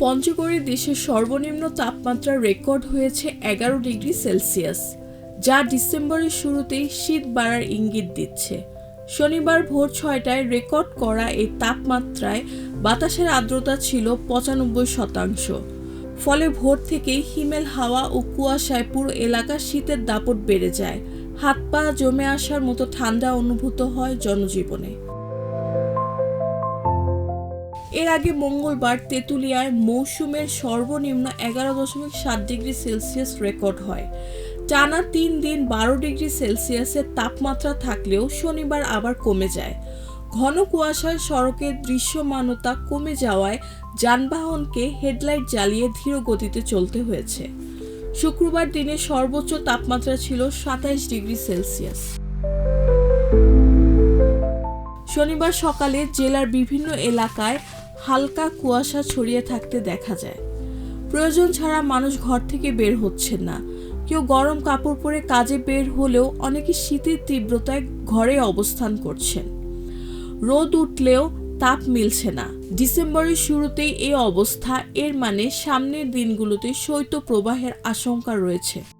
পঞ্চগড়ে দেশের সর্বনিম্ন তাপমাত্রা রেকর্ড হয়েছে 11 ডিগ্রি সেলসিয়াস, যা ডিসেম্বরের শুরুতেই শীত বাড়ার ইঙ্গিত দিচ্ছে। শনিবার ভোর 6টায় রেকর্ড করা এই তাপমাত্রায় বাতাসের আর্দ্রতা ছিল 95%। ফলে ভোর থেকেই হিমেল হাওয়া ও কুয়াশায় পুরো এলাকা শীতের দাপট বেড়ে যায়। হাত পা জমে আসার মতো ঠান্ডা অনুভূত হয় জনজীবনে। এর আগে মঙ্গলবার তেঁতুলিয়ায় মৌসুমের সর্বনিম্ন 11.7 ডিগ্রি সেলসিয়াস রেকর্ড হয়। টানা 3 দিন 12 ডিগ্রি সেলসিয়াসের তাপমাত্রা থাকলেও শনিবার আবার কমে যায়। ঘন কুয়াশায় সড়কের দৃশ্যমানতা কমে যাওয়ায় যানবাহনকে হেডলাইট জ্বালিয়ে ধীর গতিতে চলতে হয়েছে। শুক্রবার দিনে সর্বোচ্চ তাপমাত্রা ছিল 27 ডিগ্রি সেলসিয়াস। শনিবার সকালে জেলার বিভিন্ন এলাকায় হালকা কুয়াশা ছড়িয়ে থাকতে দেখা যায়। প্রয়োজন ছাড়া মানুষ ঘর থেকে বের হচ্ছেন না। কেউ গরম কাপড় পরে কাজে বের হলেও অনেকে শীতের তীব্রতায় ঘরে অবস্থান করছেন। রোদ উঠলেও তাপ মিলছে না। ডিসেম্বরের শুরুতেই এই অবস্থা, এর মানে সামনের দিনগুলোতে শৈত্যপ্রবাহের আশঙ্কা রয়েছে।